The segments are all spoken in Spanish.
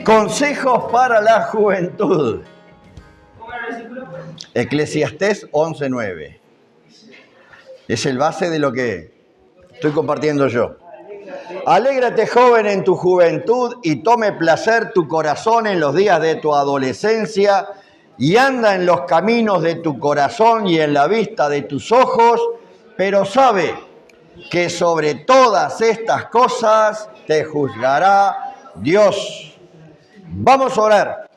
Consejos para la juventud. Eclesiastés 11:9. Es el base de lo que estoy compartiendo yo. Alégrate, joven, en tu juventud y tome placer tu corazón en los días de tu adolescencia y anda en los caminos de tu corazón y en la vista de tus ojos, pero sabe que sobre todas estas cosas te juzgará Dios. Vamos a orar.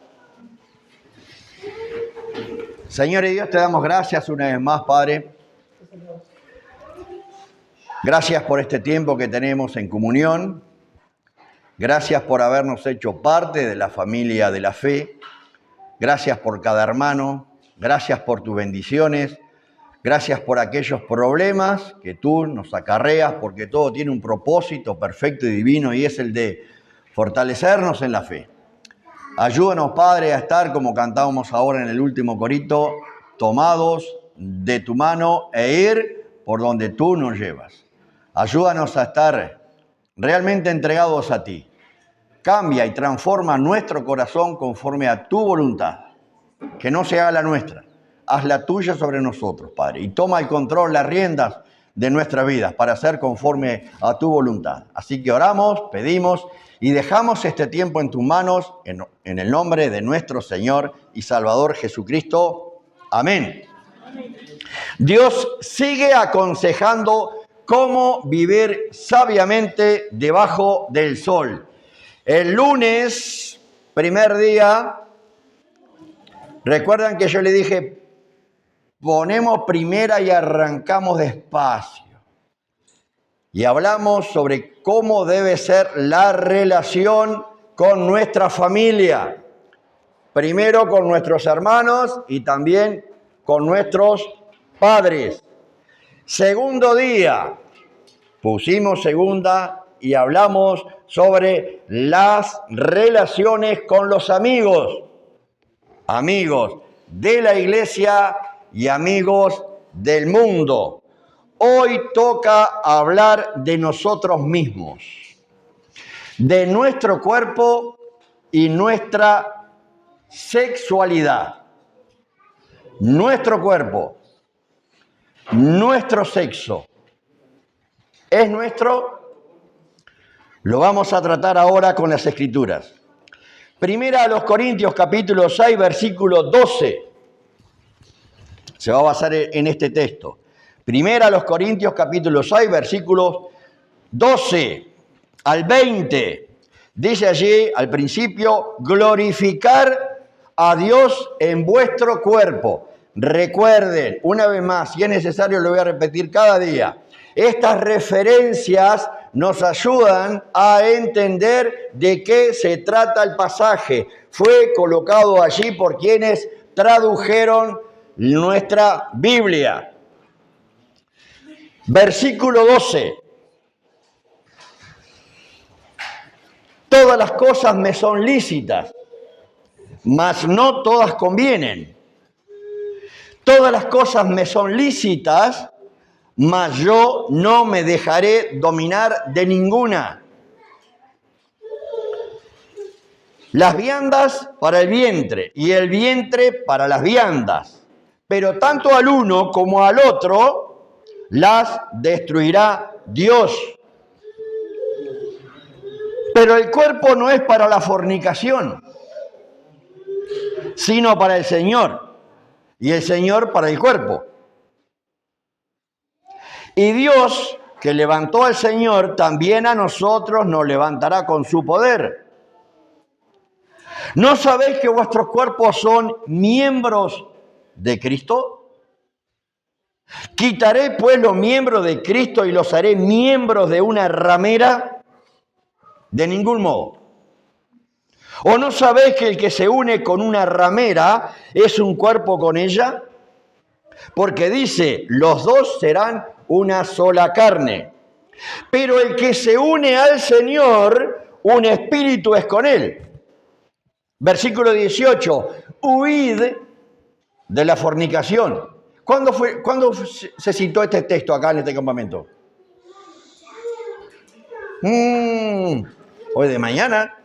Señor y Dios, te damos gracias una vez más, Padre. Gracias por este tiempo que tenemos en comunión. Gracias por habernos hecho parte de la familia de la fe. Gracias por cada hermano. Gracias por tus bendiciones. Gracias por aquellos problemas que tú nos acarreas, porque todo tiene un propósito perfecto y divino y es el de fortalecernos en la fe. Ayúdanos, Padre, a estar, como cantábamos ahora en el último corito, tomados de tu mano e ir por donde tú nos llevas. Ayúdanos a estar realmente entregados a ti. Cambia y transforma nuestro corazón conforme a tu voluntad. Que no se haga la nuestra. Haz la tuya sobre nosotros, Padre. Y toma el control, las riendas de nuestras vidas para ser conforme a tu voluntad. Así que oramos, pedimos y dejamos este tiempo en tus manos en el nombre de nuestro Señor y Salvador Jesucristo. Amén. Dios sigue aconsejando cómo vivir sabiamente debajo del sol. El lunes, primer día, recuerdan que yo le dije, ponemos primera y arrancamos despacio. Y hablamos sobre cómo debe ser la relación con nuestra familia. Primero con nuestros hermanos y también con nuestros padres. Segundo día, pusimos segunda y hablamos sobre las relaciones con los amigos. Amigos de la iglesia y amigos del mundo. Hoy toca hablar de nosotros mismos, de nuestro cuerpo y nuestra sexualidad. Nuestro cuerpo, nuestro sexo, ¿es nuestro? Lo vamos a tratar ahora con las Escrituras. Primera a los Corintios, capítulo 6, versículo 12. Se va a basar en este texto. Primera a los Corintios, capítulo 6, versículos 12 al 20. Dice allí, al principio, glorificar a Dios en vuestro cuerpo. Recuerden, una vez más, si es necesario lo voy a repetir cada día. Estas referencias nos ayudan a entender de qué se trata el pasaje. Fue colocado allí por quienes tradujeron nuestra Biblia. Versículo 12. Todas las cosas me son lícitas, mas no todas convienen. Todas las cosas me son lícitas, mas yo no me dejaré dominar de ninguna. Las viandas para el vientre y el vientre para las viandas, pero tanto al uno como al otro las destruirá Dios. Pero el cuerpo no es para la fornicación, sino para el Señor, y el Señor para el cuerpo. Y Dios, que levantó al Señor, también a nosotros nos levantará con su poder. ¿No sabéis que vuestros cuerpos son miembros de Cristo? ¿Quitaré pues los miembros de Cristo y los haré miembros de una ramera? De ningún modo. ¿O no sabéis que el que se une con una ramera es un cuerpo con ella? Porque dice, los dos serán una sola carne. Pero el que se une al Señor, un espíritu es con él. Versículo 18, huid de la fornicación. ¿Cuándo se citó este texto acá en este campamento? Hoy de mañana.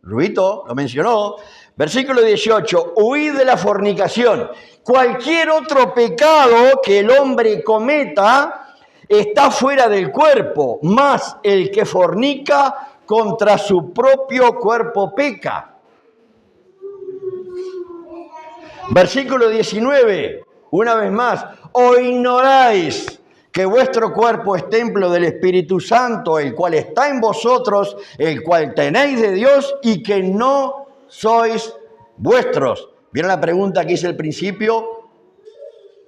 Rubito lo mencionó. Versículo 18, huid de la fornicación. Cualquier otro pecado que el hombre cometa está fuera del cuerpo, mas el que fornica contra su propio cuerpo peca. Versículo 19, una vez más, ¿o ignoráis que vuestro cuerpo es templo del Espíritu Santo, el cual está en vosotros, el cual tenéis de Dios y que no sois vuestros? ¿Vieron la pregunta que hice al principio?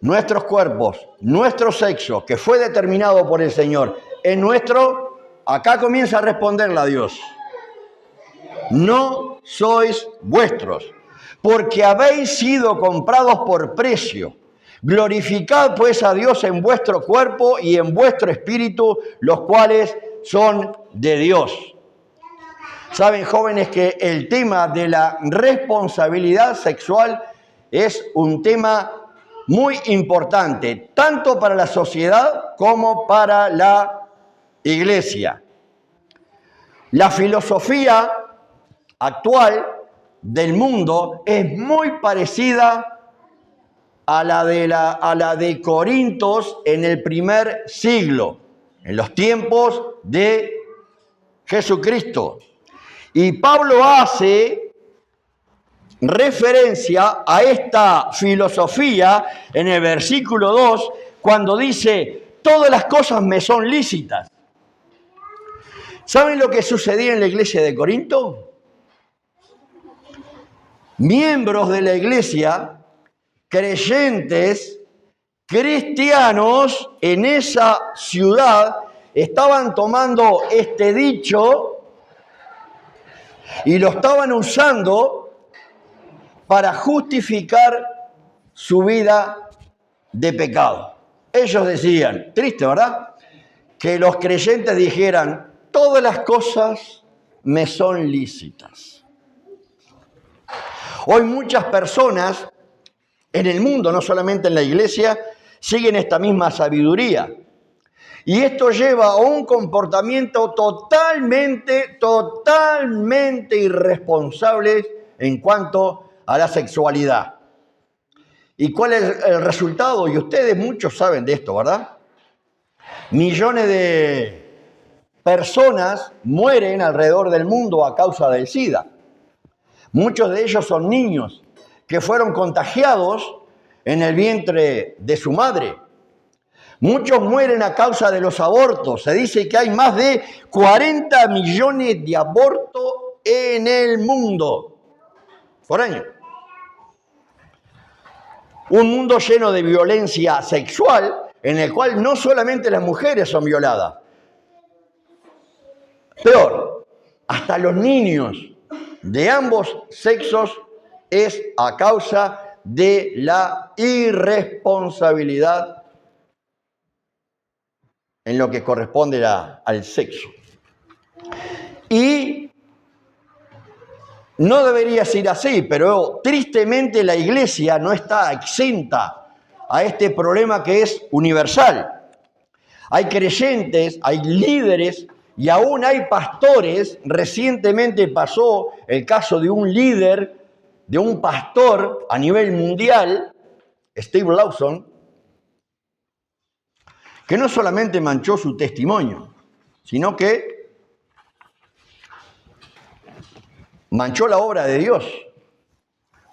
Nuestros cuerpos, nuestro sexo, que fue determinado por el Señor, es nuestro. Acá comienza a responderle a Dios. No sois vuestros, porque habéis sido comprados por precio. Glorificad pues a Dios en vuestro cuerpo y en vuestro espíritu, los cuales son de Dios. Saben, jóvenes, que el tema de la responsabilidad sexual es un tema muy importante, tanto para la sociedad como para la iglesia. La filosofía actual del mundo es muy parecida a la de Corintios en el primer siglo, en los tiempos de Jesucristo. Y Pablo hace referencia a esta filosofía en el versículo 2, cuando dice, todas las cosas me son lícitas. ¿Saben lo que sucedía en la iglesia de Corinto? Miembros de la iglesia, creyentes, cristianos en esa ciudad, estaban tomando este dicho y lo estaban usando para justificar su vida de pecado. Ellos decían, triste, ¿verdad?, que los creyentes dijeran, todas las cosas me son lícitas. Hoy muchas personas en el mundo, no solamente en la iglesia, siguen esta misma sabiduría. Y esto lleva a un comportamiento totalmente irresponsable en cuanto a la sexualidad. ¿Y cuál es el resultado? Y ustedes muchos saben de esto, ¿verdad? Millones de personas mueren alrededor del mundo a causa del SIDA. Muchos de ellos son niños que fueron contagiados en el vientre de su madre. Muchos mueren a causa de los abortos. Se dice que hay más de 40 millones de abortos en el mundo por año. Un mundo lleno de violencia sexual en el cual no solamente las mujeres son violadas. Peor, hasta los niños de ambos sexos es a causa de la irresponsabilidad en lo que corresponde al sexo. Y no debería ser así, pero tristemente la iglesia no está exenta a este problema que es universal. Hay creyentes, hay líderes y aún hay pastores. Recientemente pasó el caso de un líder, de un pastor a nivel mundial, Steve Lawson, que no solamente manchó su testimonio, sino que manchó la obra de Dios.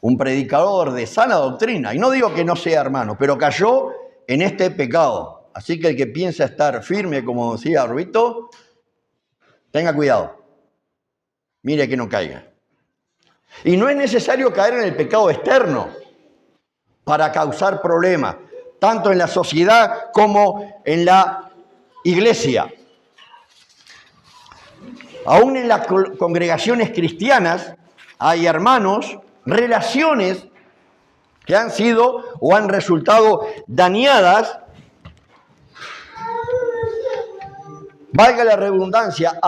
Un predicador de sana doctrina, y no digo que no sea hermano, pero cayó en este pecado. Así que el que piensa estar firme, como decía Rubito, tenga cuidado. Mire que no caiga. Y no es necesario caer en el pecado externo para causar problemas, tanto en la sociedad como en la iglesia. Aún en las congregaciones cristianas hay hermanos, relaciones que han sido o han resultado dañadas, valga la redundancia,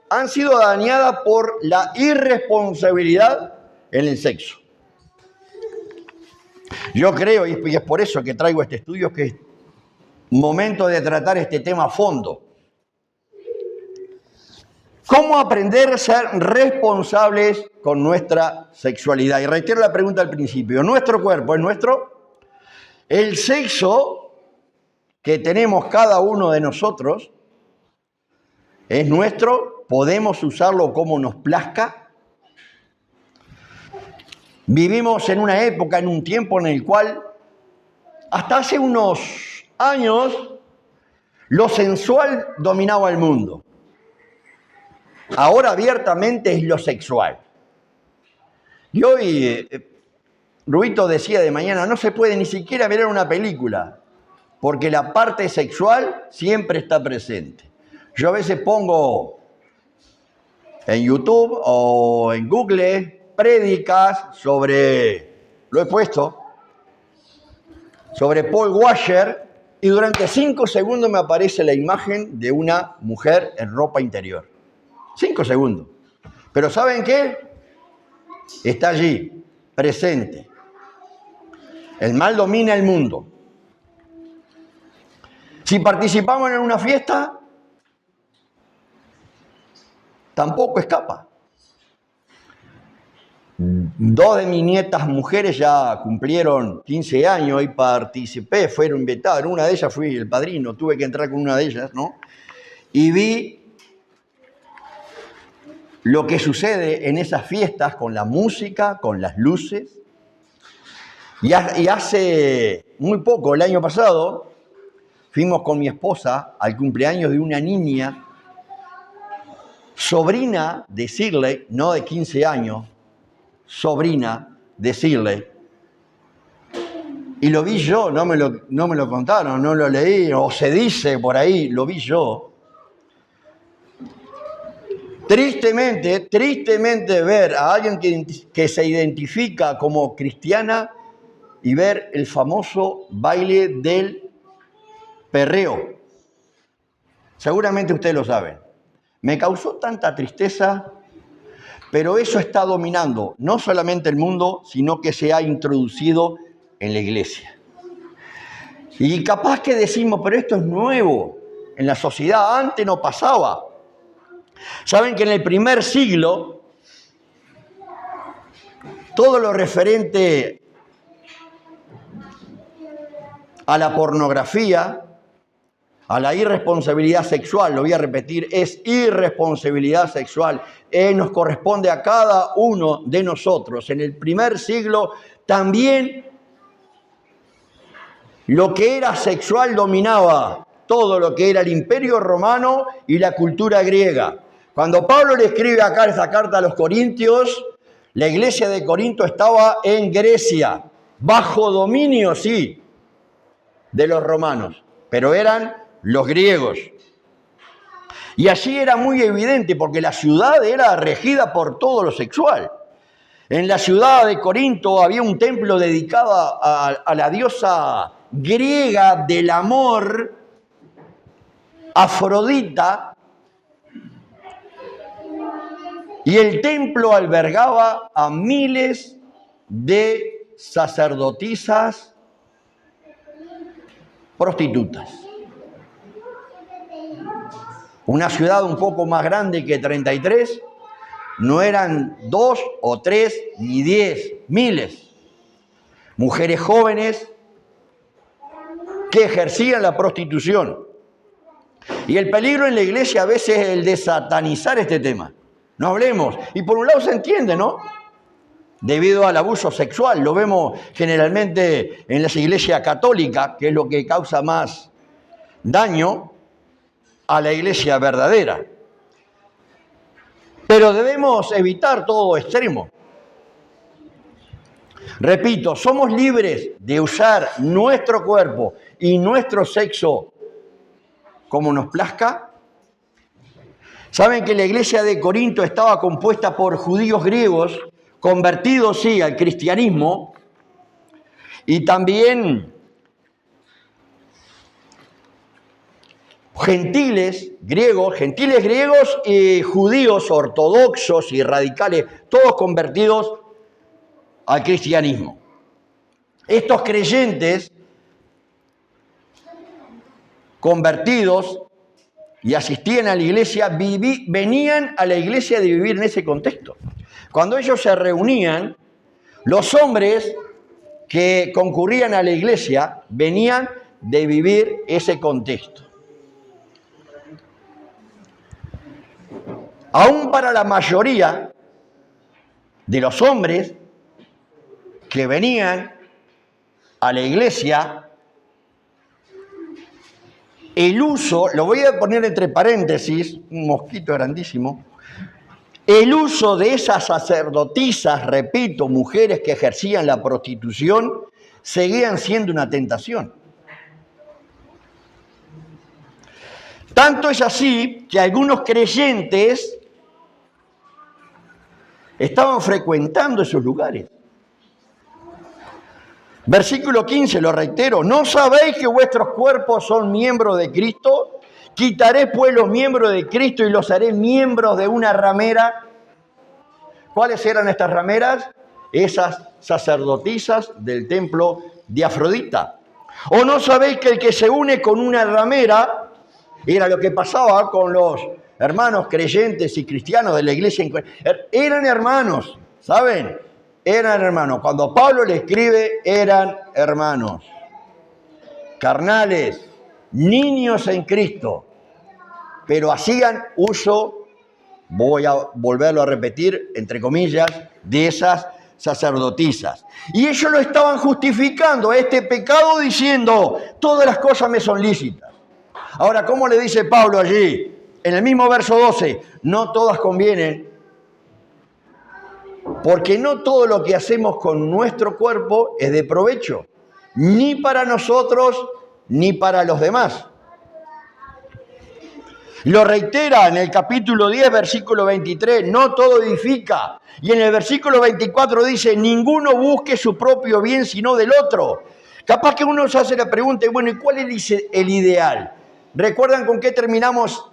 han sido dañadas por la irresponsabilidad en el sexo. Yo creo, y es por eso que traigo este estudio, que es momento de tratar este tema a fondo. ¿Cómo aprender a ser responsables con nuestra sexualidad? Y reitero la pregunta al principio. ¿Nuestro cuerpo es nuestro? ¿El sexo que tenemos cada uno de nosotros es nuestro? ¿Podemos usarlo como nos plazca? Vivimos en una época, en un tiempo en el cual, hasta hace unos años, lo sensual dominaba el mundo. Ahora abiertamente es lo sexual. Y hoy, Rubito decía de mañana, no se puede ni siquiera mirar una película, porque la parte sexual siempre está presente. Yo a veces pongo en YouTube o en Google prédicas sobre, lo he puesto, sobre Paul Washer, y durante 5 segundos me aparece la imagen de una mujer en ropa interior. 5 segundos. Pero ¿saben qué? Está allí, presente. El mal domina el mundo. Si participamos en una fiesta, tampoco escapa. 2 de mis nietas mujeres ya cumplieron 15 años y participé, fueron invitadas. En una de ellas fui el padrino, tuve que entrar con una de ellas, ¿no? Y vi lo que sucede en esas fiestas con la música, con las luces. Y hace muy poco, el año pasado, fuimos con mi esposa al cumpleaños de una niña, sobrina de Shirley, no de 15 años, sobrina de Shirley. Y lo vi yo, no me lo contaron, no lo leí, o se dice por ahí, lo vi yo. Tristemente ver a alguien que se identifica como cristiana y ver el famoso baile del perreo. Seguramente ustedes lo saben. Me causó tanta tristeza, pero eso está dominando no solamente el mundo, sino que se ha introducido en la iglesia. Y capaz que decimos, pero esto es nuevo. En la sociedad antes no pasaba. Saben que en el primer siglo, todo lo referente a la pornografía, a la irresponsabilidad sexual, lo voy a repetir, es irresponsabilidad sexual, nos corresponde a cada uno de nosotros. En el primer siglo también lo que era sexual dominaba todo lo que era el Imperio Romano y la cultura griega. Cuando Pablo le escribe acá esta carta a los Corintios, la iglesia de Corinto estaba en Grecia, bajo dominio, sí, de los romanos, pero eran los griegos. Y allí era muy evidente porque la ciudad era regida por todo lo sexual. En la ciudad de Corinto había un templo dedicado a la diosa griega del amor, Afrodita, y el templo albergaba a miles de sacerdotisas prostitutas. Una ciudad un poco más grande que 33, no eran 2 o 3 ni 10, miles. Mujeres jóvenes que ejercían la prostitución. Y el peligro en la iglesia a veces es el de satanizar este tema. No hablemos. Y por un lado se entiende, ¿no? Debido al abuso sexual. Lo vemos generalmente en las iglesias católicas, que es lo que causa más daño a la iglesia verdadera. Pero debemos evitar todo extremo. Repito, somos libres de usar nuestro cuerpo y nuestro sexo como nos plazca. Saben que la iglesia de Corinto estaba compuesta por judíos griegos, convertidos, sí, al cristianismo, y también gentiles griegos y judíos ortodoxos y radicales, todos convertidos al cristianismo. Estos creyentes convertidos y asistían a la iglesia, venían a la iglesia de vivir en ese contexto. Cuando ellos se reunían, los hombres que concurrían a la iglesia venían de vivir ese contexto. Aún para la mayoría de los hombres que venían a la iglesia, el uso, lo voy a poner entre paréntesis, un mosquito grandísimo, el uso de esas sacerdotisas, repito, mujeres que ejercían la prostitución, seguían siendo una tentación. Tanto es así que algunos creyentes estaban frecuentando esos lugares. Versículo 15, lo reitero, ¿no sabéis que vuestros cuerpos son miembros de Cristo? Quitaré pues los miembros de Cristo y los haré miembros de una ramera. ¿Cuáles eran estas rameras? Esas sacerdotisas del templo de Afrodita. ¿O no sabéis que el que se une con una ramera, era lo que pasaba con los hermanos creyentes y cristianos de la iglesia, eran hermanos, ¿saben? Eran hermanos. Cuando Pablo le escribe, eran hermanos. Carnales, niños en Cristo. Pero hacían uso, voy a volverlo a repetir, entre comillas, de esas sacerdotisas. Y ellos lo estaban justificando, este pecado, diciendo, todas las cosas me son lícitas. Ahora, ¿cómo le dice Pablo allí? En el mismo verso 12, no todas convienen, porque no todo lo que hacemos con nuestro cuerpo es de provecho, ni para nosotros, ni para los demás. Lo reitera en el capítulo 10, versículo 23, no todo edifica. Y en el versículo 24 dice, ninguno busque su propio bien, sino del otro. Capaz que uno se hace la pregunta, bueno, ¿y cuál es el ideal? ¿Recuerdan con qué terminamos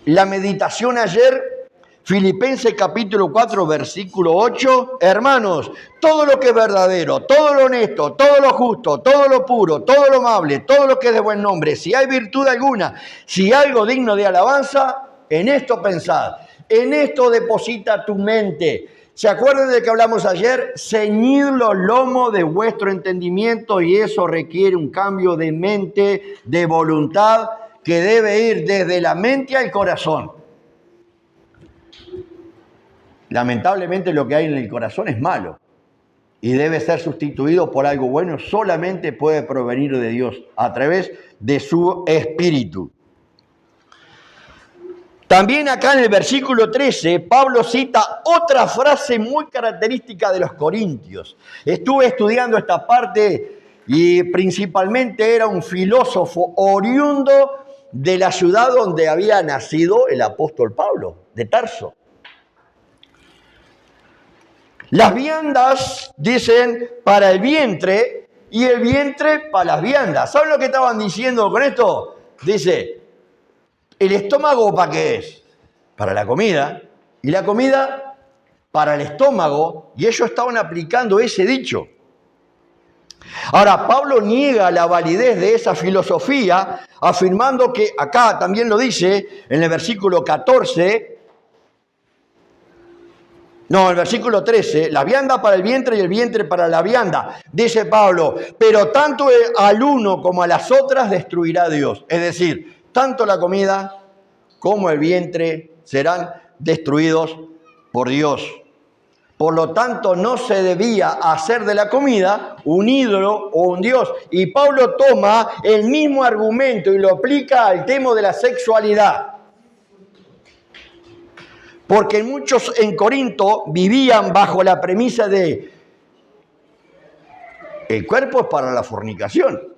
la meditación ayer? Filipenses capítulo 4, versículo 8. Hermanos, todo lo que es verdadero, todo lo honesto, todo lo justo, todo lo puro, todo lo amable, todo lo que es de buen nombre, si hay virtud alguna, si algo digno de alabanza, en esto pensad, en esto deposita tu mente. ¿Se acuerdan de que hablamos ayer? Ceñid los lomos de vuestro entendimiento, y eso requiere un cambio de mente, de voluntad, que debe ir desde la mente al corazón. Lamentablemente lo que hay en el corazón es malo y debe ser sustituido por algo bueno. Solamente puede provenir de Dios a través de su Espíritu. También acá en el versículo 13, Pablo cita otra frase muy característica de los corintios. Estuve estudiando esta parte y principalmente era un filósofo oriundo de la ciudad donde había nacido el apóstol Pablo, de Tarso. Las viandas, dicen, para el vientre, y el vientre para las viandas. ¿Saben lo que estaban diciendo con esto? Dice, ¿el estómago para qué es? Para la comida. Y la comida para el estómago. Y ellos estaban aplicando ese dicho. Ahora, Pablo niega la validez de esa filosofía, afirmando que, acá también lo dice, en el versículo 14... No, el versículo 13, la vianda para el vientre y el vientre para la vianda. Dice Pablo, pero tanto al uno como a las otras destruirá Dios. Es decir, tanto la comida como el vientre serán destruidos por Dios. Por lo tanto, no se debía hacer de la comida un ídolo o un dios. Y Pablo toma el mismo argumento y lo aplica al tema de la sexualidad. Porque muchos en Corinto vivían bajo la premisa de el cuerpo es para la fornicación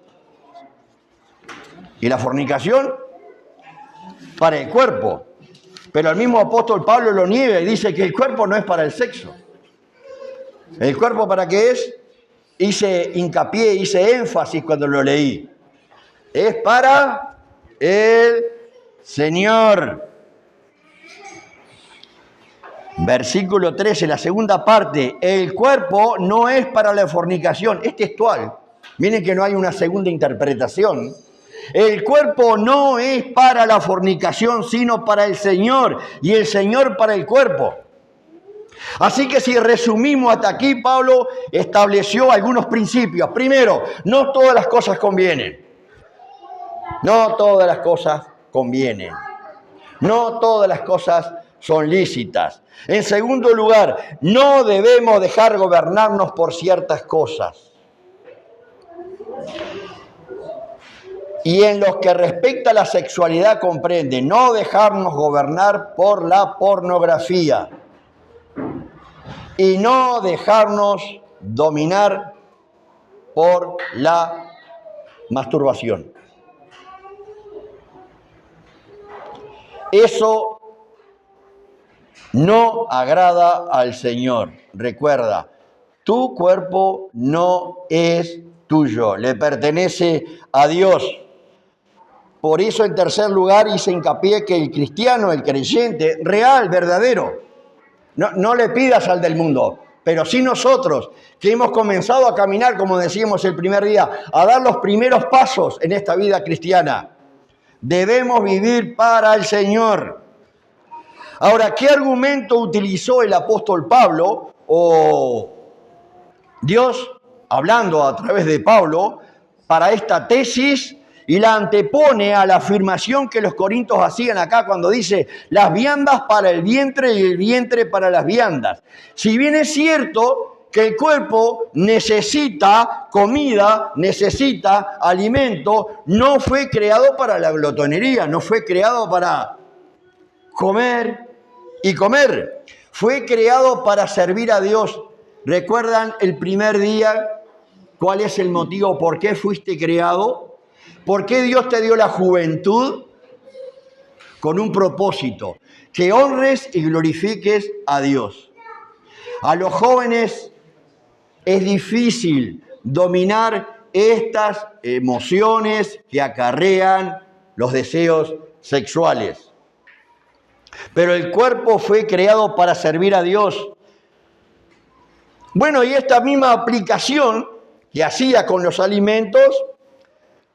y la fornicación para el cuerpo. Pero el mismo apóstol Pablo lo niega y dice que el cuerpo no es para el sexo. ¿El cuerpo para qué es? Hice hincapié, hice énfasis cuando lo leí. Es para el Señor. Versículo 13, la segunda parte, el cuerpo no es para la fornicación, es textual. Miren que no hay una segunda interpretación. El cuerpo no es para la fornicación, sino para el Señor, y el Señor para el cuerpo. Así que si resumimos hasta aquí, Pablo estableció algunos principios. Primero, no todas las cosas convienen. No todas las cosas convienen. No todas las cosas son lícitas. En segundo lugar, no debemos dejar gobernarnos por ciertas cosas. Y en lo que respecta a la sexualidad comprende no dejarnos gobernar por la pornografía y no dejarnos dominar por la masturbación. Eso no agrada al Señor. Recuerda, tu cuerpo no es tuyo, le pertenece a Dios. Por eso, en tercer lugar, hice hincapié que el cristiano, el creyente, real, verdadero, no le pidas al del mundo, pero sí nosotros, que hemos comenzado a caminar, como decíamos el primer día, a dar los primeros pasos en esta vida cristiana. Debemos vivir para el Señor. Ahora, ¿qué argumento utilizó el apóstol Pablo o Dios, hablando a través de Pablo, para esta tesis? Y la antepone a la afirmación que los corintios hacían acá cuando dice las viandas para el vientre y el vientre para las viandas. Si bien es cierto que el cuerpo necesita comida, necesita alimento, no fue creado para la glotonería, no fue creado para comer y comer. Fue creado para servir a Dios. ¿Recuerdan el primer día? ¿Cuál es el motivo por qué fuiste creado? ¿Por qué Dios te dio la juventud? Con un propósito, que honres y glorifiques a Dios. A los jóvenes es difícil dominar estas emociones que acarrean los deseos sexuales. Pero el cuerpo fue creado para servir a Dios. Bueno, y esta misma aplicación que hacía con los alimentos,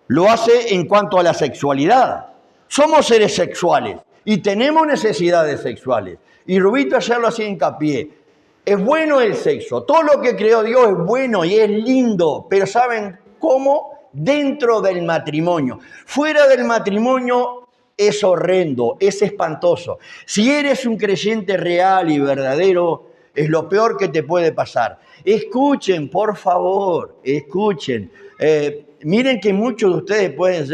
lo hace en cuanto a la sexualidad. Somos seres sexuales y tenemos necesidades sexuales. Y Rubito ayer lo hacía hincapié. Es bueno el sexo. Todo lo que creó Dios es bueno y es lindo. Pero ¿saben cómo? Dentro del matrimonio. Fuera del matrimonio es horrendo, es espantoso. Si eres un creyente real y verdadero, es lo peor que te puede pasar. Escuchen, por favor, escuchen. Miren que muchos de ustedes pueden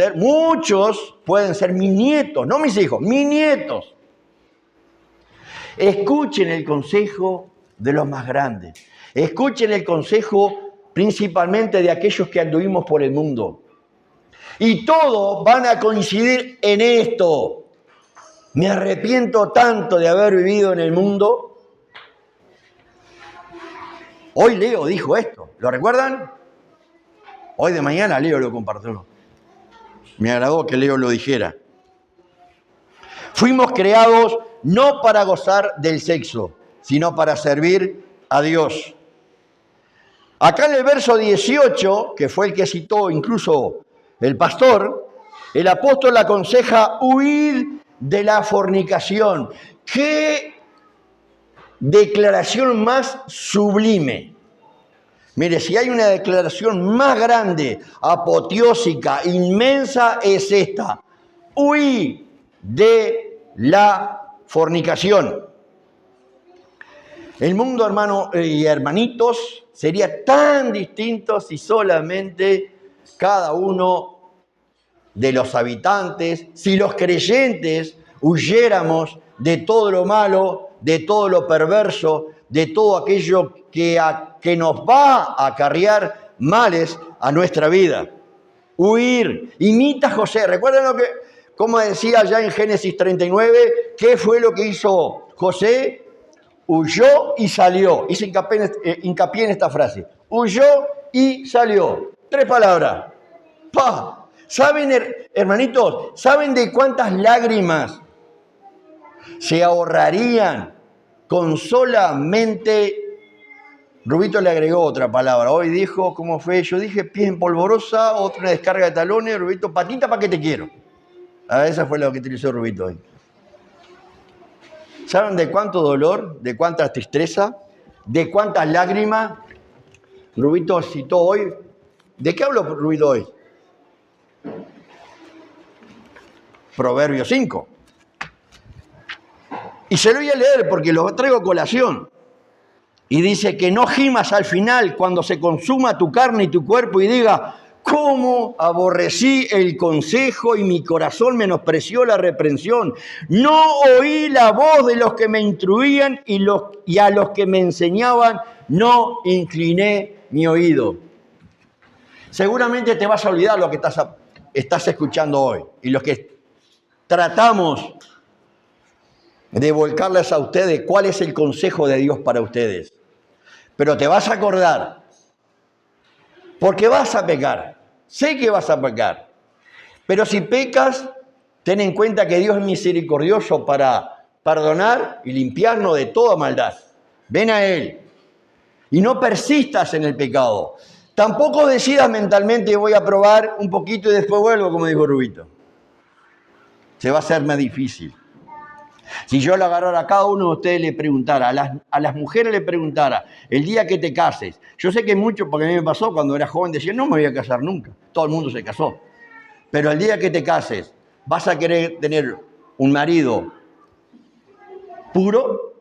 ser mis nietos, no mis hijos, mis nietos. Escuchen el consejo de los más grandes. Escuchen el consejo principalmente de aquellos que anduvimos por el mundo. Y todos van a coincidir en esto. Me arrepiento tanto de haber vivido en el mundo. Hoy Leo dijo esto, ¿lo recuerdan? Hoy de mañana Leo lo compartió. Me agradó que Leo lo dijera. Fuimos creados no para gozar del sexo, sino para servir a Dios. Acá en el verso 18, que fue el que citó incluso el pastor, el apóstol aconseja huir de la fornicación. ¡Qué declaración más sublime! Mire, si hay una declaración más grande, apoteósica, inmensa, es esta. Huí de la fornicación. El mundo, hermano y hermanitos, sería tan distinto si solamente cada uno de los habitantes, si los creyentes huyéramos de todo lo malo, de todo lo perverso, de todo aquello que nos va a acarrear males a nuestra vida. Huir. Imita a José. ¿Recuerdan como decía ya en Génesis 39? ¿Qué fue lo que hizo José? Huyó y salió. Hice hincapié en esta frase. Huyó y salió. 3 palabras. ¡Pah! ¿Saben, hermanitos? ¿Saben de cuántas lágrimas se ahorrarían con solamente Rubito le agregó otra palabra. Hoy dijo, ¿cómo fue? Yo dije pies en polvorosa, otra descarga de talones. Rubito, patita, ¿para qué te quiero? Esa fue lo que utilizó Rubito hoy. ¿Saben de cuánto dolor, de cuánta tristeza, de cuántas lágrimas Rubito citó hoy? ¿De qué habló Rubito hoy? Proverbios 5. Y se lo voy a leer porque lo traigo a colación. Y dice que no gimas al final cuando se consuma tu carne y tu cuerpo y diga, ¿cómo aborrecí el consejo y mi corazón menospreció la reprensión? No oí la voz de los que me instruían y a los que me enseñaban no incliné mi oído. Seguramente te vas a olvidar lo que estás escuchando hoy y lo que tratamos de volcarles a ustedes cuál es el consejo de Dios para ustedes. Pero te vas a acordar, porque vas a pecar. Sé que vas a pecar. Pero si pecas, ten en cuenta que Dios es misericordioso para perdonar y limpiarnos de toda maldad. Ven a Él. Y no persistas en el pecado. Tampoco decidas mentalmente, voy a probar un poquito y después vuelvo, como dijo Rubito. Se va a hacer más difícil. Si yo le agarrara a cada uno de ustedes le preguntara, a las mujeres le preguntara, el día que te cases, yo sé que muchos, porque a mí me pasó cuando era joven, decían, no me voy a casar nunca, todo el mundo se casó. Pero el día que te cases, ¿vas a querer tener un marido puro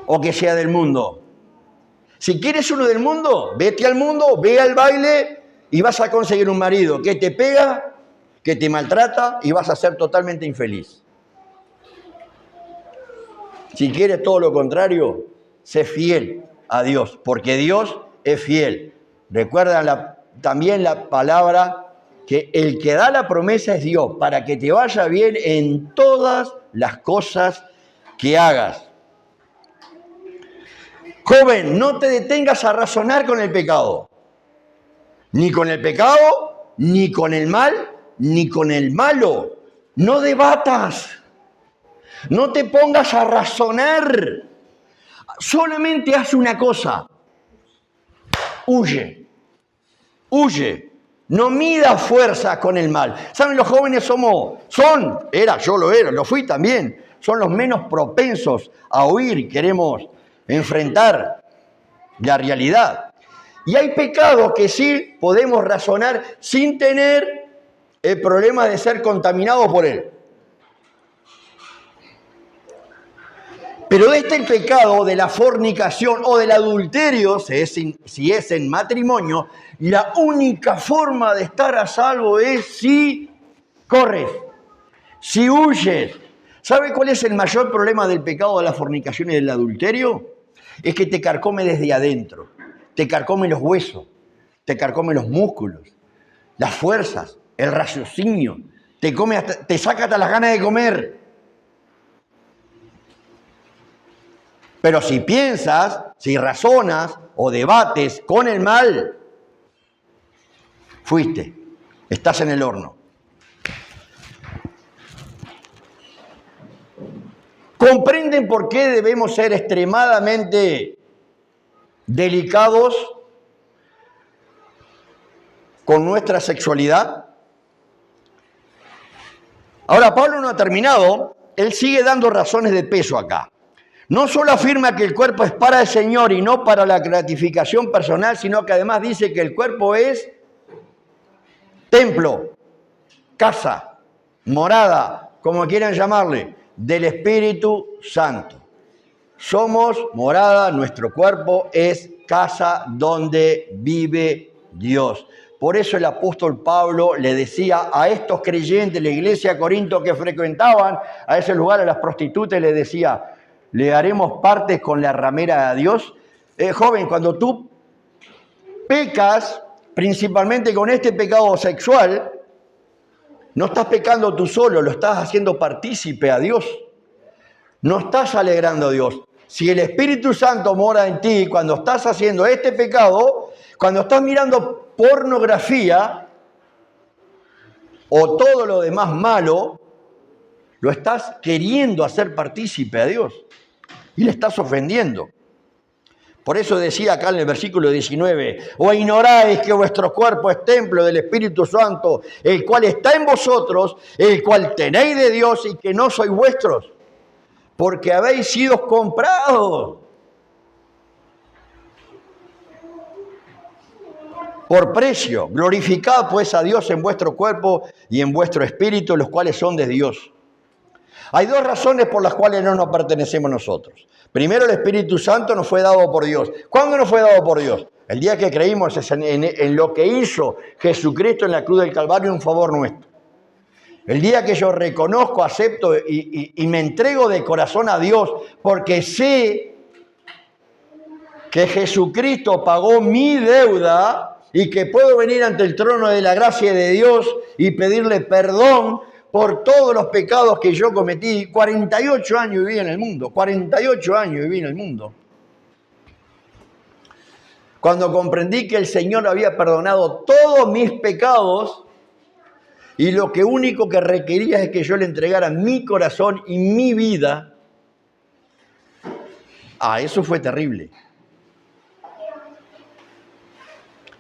o que sea del mundo? Si quieres uno del mundo, vete al mundo, ve al baile y vas a conseguir un marido que te pega, que te maltrata y vas a ser totalmente infeliz. Si quieres todo lo contrario, sé fiel a Dios, porque Dios es fiel. Recuerda también la palabra que el que da la promesa es Dios, para que te vaya bien en todas las cosas que hagas. Joven, no te detengas a razonar con el pecado. Ni con el pecado, ni con el mal, ni con el malo. No debatas. No te pongas a razonar. Solamente haz una cosa. Huye. Huye. No mida fuerza con el mal. ¿Saben? Los jóvenes yo lo era, lo fui también. Son los menos propensos a huir. Queremos enfrentar la realidad. Y hay pecados que sí podemos razonar sin tener el problema de ser contaminados por él. Pero el pecado de la fornicación o del adulterio, si es en matrimonio, la única forma de estar a salvo es si corres, si huyes. ¿Sabe cuál es el mayor problema del pecado de la fornicación y del adulterio? Es que te carcome desde adentro, te carcome los huesos, te carcome los músculos, las fuerzas, el raciocinio, te saca hasta las ganas de comer. Pero si piensas, si razonas o debates con el mal, fuiste, estás en el horno. ¿Comprenden por qué debemos ser extremadamente delicados con nuestra sexualidad? Ahora, Pablo no ha terminado, él sigue dando razones de peso acá. No solo afirma que el cuerpo es para el Señor y no para la gratificación personal, sino que además dice que el cuerpo es templo, casa, morada, como quieran llamarle, del Espíritu Santo. Somos morada, nuestro cuerpo es casa donde vive Dios. Por eso el apóstol Pablo le decía a estos creyentes de la iglesia de Corinto que frecuentaban a ese lugar, a las prostitutas, le decía, ¿le haremos partes con la ramera de Dios? Joven, cuando tú pecas, principalmente con este pecado sexual, no estás pecando tú solo, lo estás haciendo partícipe a Dios. No estás alegrando a Dios. Si el Espíritu Santo mora en ti, cuando estás haciendo este pecado, cuando estás mirando pornografía o todo lo demás malo, lo estás queriendo hacer partícipe a Dios y le estás ofendiendo. Por eso decía acá en el versículo 19, ¿o ignoráis que vuestro cuerpo es templo del Espíritu Santo, el cual está en vosotros, el cual tenéis de Dios y que no sois vuestros? Porque habéis sido comprados por precio. Glorificad pues a Dios en vuestro cuerpo y en vuestro espíritu, los cuales son de Dios. Hay dos razones por las cuales no nos pertenecemos nosotros. Primero, el Espíritu Santo nos fue dado por Dios. ¿Cuándo nos fue dado por Dios? El día que creímos en lo que hizo Jesucristo en la cruz del Calvario en favor nuestro. El día que yo reconozco, acepto y me entrego de corazón a Dios porque sé que Jesucristo pagó mi deuda y que puedo venir ante el trono de la gracia de Dios y pedirle perdón por todos los pecados que yo cometí. 48 años viví en el mundo, 48 años viví en el mundo. Cuando comprendí que el Señor había perdonado todos mis pecados y lo que único que requería es que yo le entregara mi corazón y mi vida, eso fue terrible.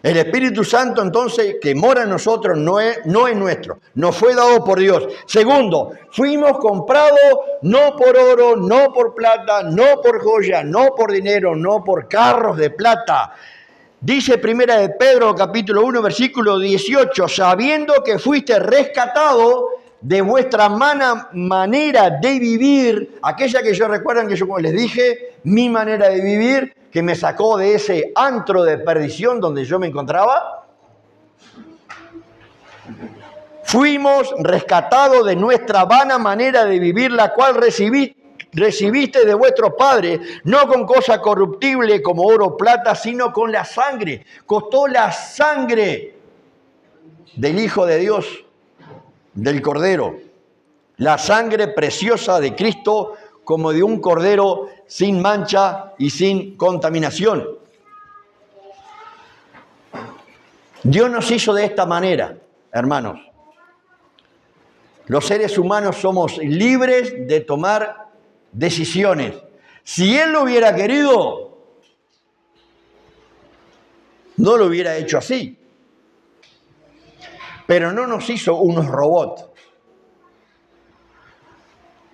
El Espíritu Santo, entonces, que mora en nosotros, no es nuestro, nos fue dado por Dios. Segundo, fuimos comprados no por oro, no por plata, no por joya, no por dinero, no por carros de plata. Dice Primera de Pedro, capítulo 1, versículo 18, sabiendo que fuiste rescatado de vuestra mala manera de vivir, aquella que yo recuerdan que yo, como les dije, mi manera de vivir, que me sacó de ese antro de perdición donde yo me encontraba. Fuimos rescatados de nuestra vana manera de vivir, la cual recibiste de vuestros padres, no con cosa corruptible como oro o plata, sino con la sangre. Costó la sangre del Hijo de Dios, del Cordero. La sangre preciosa de Cristo como de un cordero sin mancha y sin contaminación. Dios nos hizo de esta manera, hermanos. Los seres humanos somos libres de tomar decisiones. Si Él lo hubiera querido, no lo hubiera hecho así. Pero no nos hizo unos robots.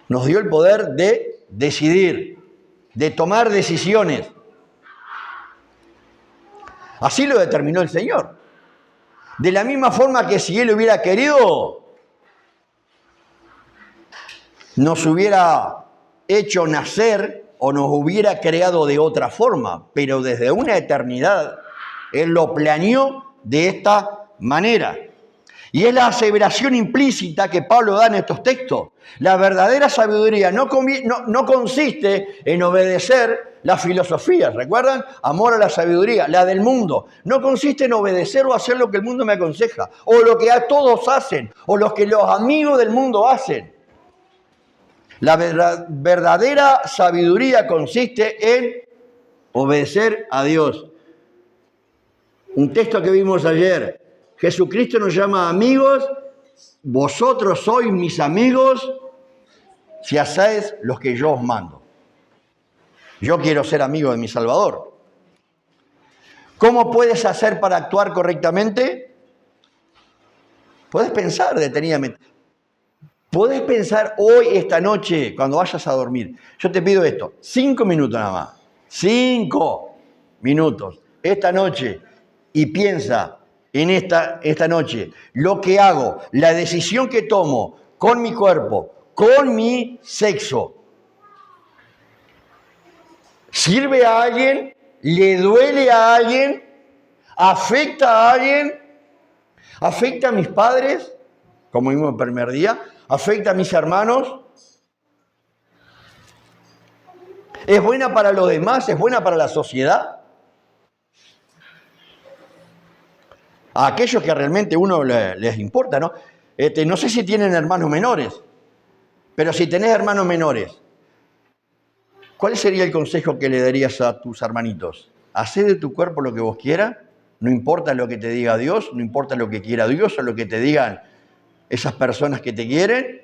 Nos dio el poder de decidir, de tomar decisiones. Así lo determinó el Señor. De la misma forma que si Él hubiera querido, nos hubiera hecho nacer o nos hubiera creado de otra forma, pero desde una eternidad Él lo planeó de esta manera. Y es la aseveración implícita que Pablo da en estos textos. La verdadera sabiduría no consiste en obedecer las filosofías, ¿recuerdan? Amor a la sabiduría, la del mundo. No consiste en obedecer o hacer lo que el mundo me aconseja, o lo que todos hacen, o lo que los amigos del mundo hacen. La verdadera sabiduría consiste en obedecer a Dios. Un texto que vimos ayer. Jesucristo nos llama amigos. Vosotros sois mis amigos si hacéis lo que yo os mando. Yo quiero ser amigo de mi Salvador. ¿Cómo puedes hacer para actuar correctamente? Puedes pensar detenidamente. Puedes pensar hoy, esta noche, cuando vayas a dormir. Yo te pido esto, 5 minutos nada más. 5 minutos. Esta noche. Y piensa en esta noche lo que hago, la decisión que tomo con mi cuerpo, con mi sexo. ¿Sirve a alguien? ¿Le duele a alguien? ¿Afecta a alguien? ¿Afecta a mis padres? Como vimos el primer día. ¿Afecta a mis hermanos? ¿Es buena para los demás? ¿Es buena para la sociedad? A aquellos que realmente uno les importa, ¿no? No sé si tienen hermanos menores, pero si tenés hermanos menores, ¿cuál sería el consejo que le darías a tus hermanitos? Hacé de tu cuerpo lo que vos quieras, no importa lo que te diga Dios, no importa lo que quiera Dios o lo que te digan esas personas que te quieren.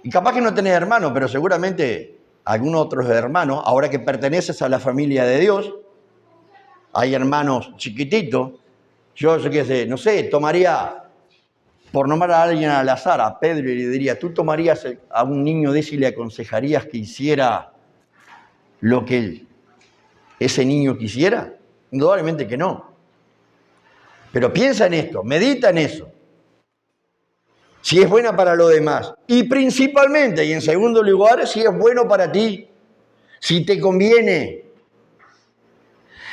Y capaz que no tenés hermanos, pero seguramente algunos otros hermanos, ahora que perteneces a la familia de Dios, Hay hermanos chiquititos. Yo qué sé, no sé, tomaría, por nombrar a alguien al azar, a Pedro, y le diría, ¿tú tomarías a un niño de ese y le aconsejarías que hiciera lo que ese niño quisiera? Indudablemente que no. Pero piensa en esto, medita en eso. Si es buena para los demás. Y principalmente, y en segundo lugar, si es bueno para ti. Si te conviene.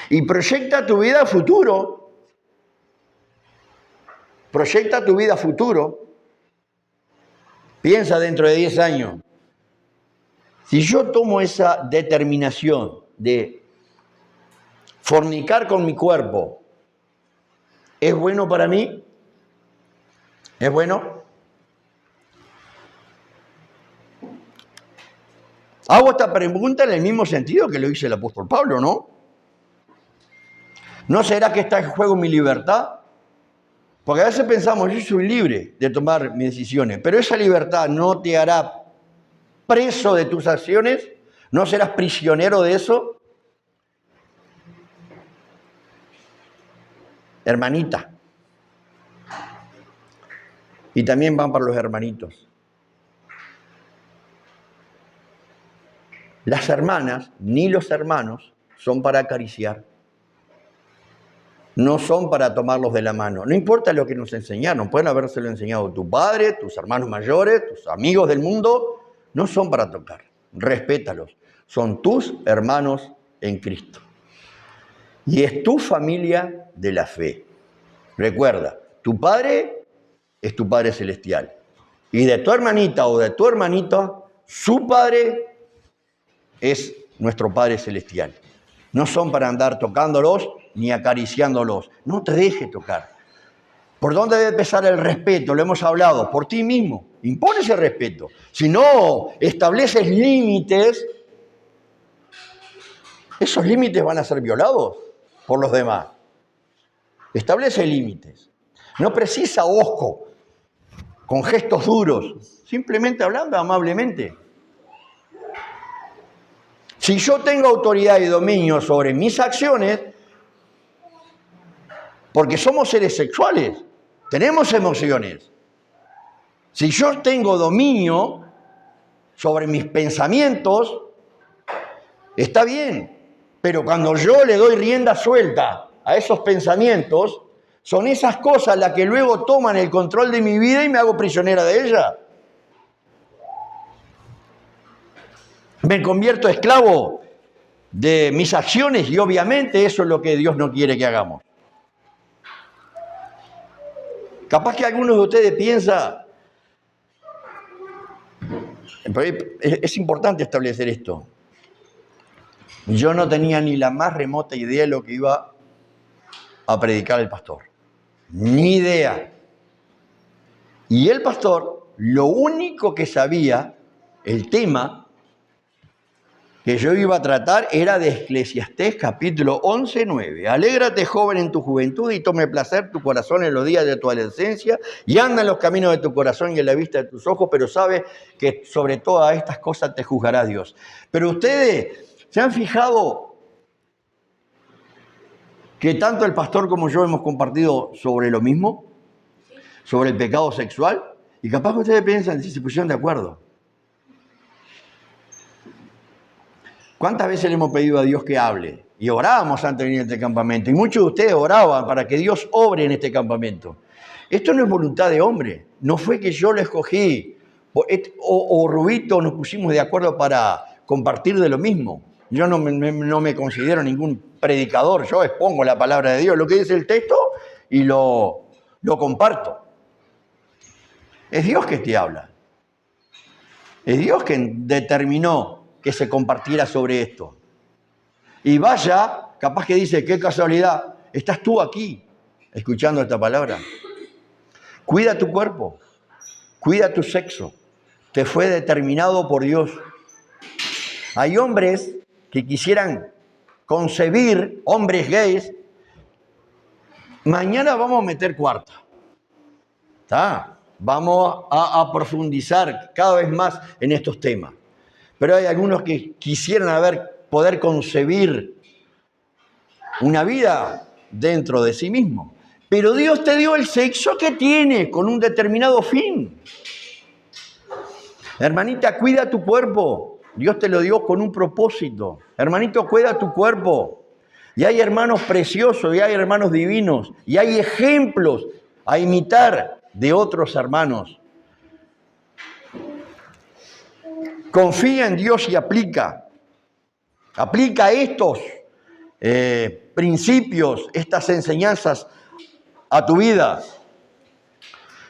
Y proyecta tu vida a futuro. Proyecta tu vida a futuro. Piensa dentro de 10 años. Si yo tomo esa determinación de fornicar con mi cuerpo, ¿es bueno para mí? ¿Es bueno? Hago esta pregunta en el mismo sentido que lo dice el apóstol Pablo, ¿no? ¿No será que está en juego mi libertad? Porque a veces pensamos, yo soy libre de tomar mis decisiones, pero esa libertad no te hará preso de tus acciones, no serás prisionero de eso. Hermanita. Y también van para los hermanitos. Las hermanas, ni los hermanos, son para acariciar. No son para tomarlos de la mano. No importa lo que nos enseñaron, pueden habérselo enseñado tu padre, tus hermanos mayores, tus amigos del mundo. No son para tocar. Respétalos. Son tus hermanos en Cristo. Y es tu familia de la fe. Recuerda, tu padre es tu Padre Celestial. Y de tu hermanita o de tu hermanito, su padre es nuestro Padre Celestial. No son para andar tocándolos ni acariciándolos. No te dejes tocar. ¿Por dónde debe empezar el respeto? Lo hemos hablado. Por ti mismo. Impone ese respeto. Si no estableces límites, esos límites van a ser violados por los demás. Establece límites. No precisa osco, con gestos duros. Simplemente hablando amablemente. Si yo tengo autoridad y dominio sobre mis acciones, porque somos seres sexuales, tenemos emociones. Si yo tengo dominio sobre mis pensamientos, está bien. Pero cuando yo le doy rienda suelta a esos pensamientos, son esas cosas las que luego toman el control de mi vida y me hago prisionera de ellas. Me convierto esclavo de mis acciones y obviamente eso es lo que Dios no quiere que hagamos. Capaz que algunos de ustedes piensan, es importante establecer esto. Yo no tenía ni la más remota idea de lo que iba a predicar el pastor. Ni idea. Y el pastor, lo único que sabía, el tema que yo iba a tratar era de Eclesiastés capítulo 11, 9. Alégrate, joven, en tu juventud y tome placer tu corazón en los días de tu adolescencia y anda en los caminos de tu corazón y en la vista de tus ojos, pero sabe que sobre todas estas cosas te juzgará Dios. Pero ustedes, ¿se han fijado que tanto el pastor como yo hemos compartido sobre lo mismo? Sobre el pecado sexual. Y capaz que ustedes piensan si se pusieron de acuerdo. ¿Cuántas veces le hemos pedido a Dios que hable? Y orábamos antes de venir a este campamento. Y muchos de ustedes oraban para que Dios obre en este campamento. Esto no es voluntad de hombre. No fue que yo lo escogí. O Rubito nos pusimos de acuerdo para compartir de lo mismo. Yo no me considero ningún predicador. Yo expongo la palabra de Dios, lo que dice el texto, y lo comparto. Es Dios que te habla. Es Dios quien determinó que se compartiera sobre esto. Y vaya, capaz que dice, qué casualidad, estás tú aquí, escuchando esta palabra. Cuida tu cuerpo, cuida tu sexo, te fue determinado por Dios. Hay hombres que quisieran concebir, hombres gays, mañana vamos a meter cuarta. ¿Está? Vamos a profundizar cada vez más en estos temas. Pero hay algunos que quisieran poder concebir una vida dentro de sí mismo. Pero Dios te dio el sexo que tienes con un determinado fin. Hermanita, cuida tu cuerpo. Dios te lo dio con un propósito. Hermanito, cuida tu cuerpo. Y hay hermanos preciosos, y hay hermanos divinos, y hay ejemplos a imitar de otros hermanos. Confía en Dios y aplica. Aplica estos principios, estas enseñanzas a tu vida.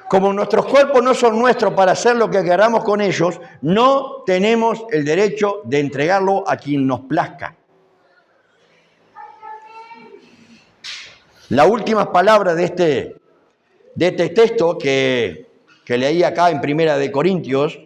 Como nuestros cuerpos no son nuestros para hacer lo que queramos con ellos, no tenemos el derecho de entregarlo a quien nos plazca. La última palabra de este texto que leí acá en Primera de Corintios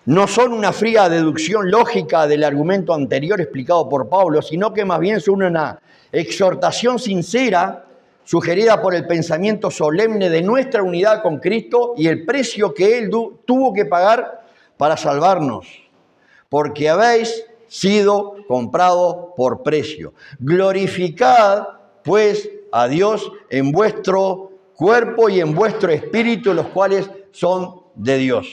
no son una fría deducción lógica del argumento anterior explicado por Pablo, sino que más bien son una exhortación sincera sugerida por el pensamiento solemne de nuestra unidad con Cristo y el precio que Él tuvo que pagar para salvarnos, porque habéis sido comprados por precio. Glorificad, pues, a Dios en vuestro cuerpo y en vuestro espíritu, los cuales son de Dios.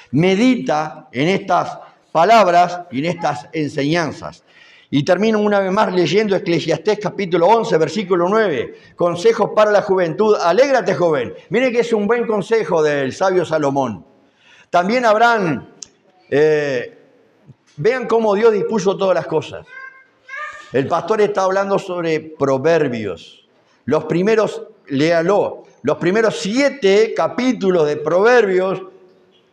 Medita en estas palabras y en estas enseñanzas. Y termino una vez más leyendo Eclesiastés capítulo 11, versículo 9. Consejos para la juventud. Alégrate, joven. Miren que es un buen consejo del sabio Salomón. También habrán... vean cómo Dios dispuso todas las cosas. El pastor está hablando sobre proverbios. Los primeros, léalo, los primeros 7 capítulos de Proverbios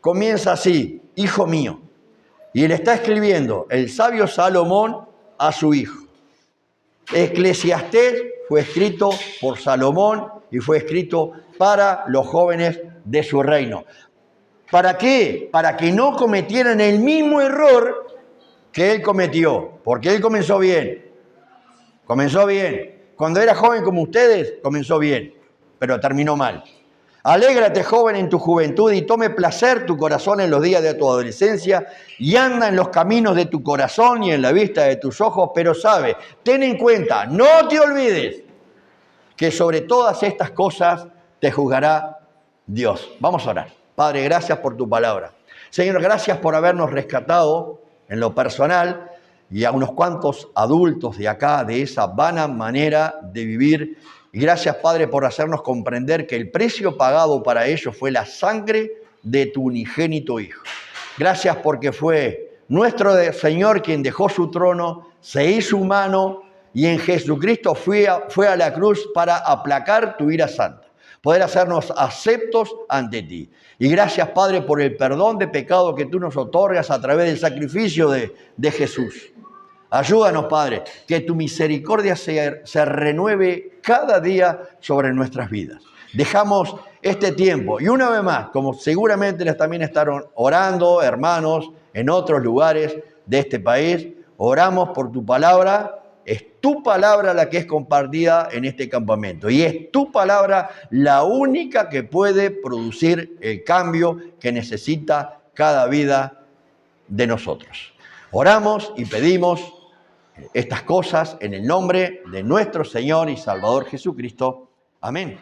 comienza así: hijo mío. Y le está escribiendo el sabio Salomón a su hijo. Eclesiastés fue escrito por Salomón y fue escrito para los jóvenes de su reino. ¿Para qué? Para que no cometieran el mismo error que él cometió, porque él comenzó bien. Comenzó bien. Cuando era joven como ustedes, comenzó bien, pero terminó mal. Alégrate, joven, en tu juventud y tome placer tu corazón en los días de tu adolescencia y anda en los caminos de tu corazón y en la vista de tus ojos, pero sabe, ten en cuenta, no te olvides que sobre todas estas cosas te juzgará Dios. Vamos a orar. Padre, gracias por tu palabra. Señor, gracias por habernos rescatado en lo personal y a unos cuantos adultos de acá de esa vana manera de vivir. Y gracias, Padre, por hacernos comprender que el precio pagado para ellos fue la sangre de tu unigénito Hijo. Gracias porque fue nuestro Señor quien dejó su trono, se hizo humano y en Jesucristo fue a la cruz para aplacar tu ira santa, poder hacernos aceptos ante ti. Y gracias, Padre, por el perdón de pecado que tú nos otorgas a través del sacrificio de Jesús. Ayúdanos, Padre, que tu misericordia se renueve cada día sobre nuestras vidas. Dejamos este tiempo y una vez más, como seguramente les también estaban orando hermanos en otros lugares de este país, oramos por tu palabra. Es tu palabra la que es compartida en este campamento y es tu palabra la única que puede producir el cambio que necesita cada vida de nosotros. Oramos y pedimos estas cosas en el nombre de nuestro Señor y Salvador Jesucristo. Amén.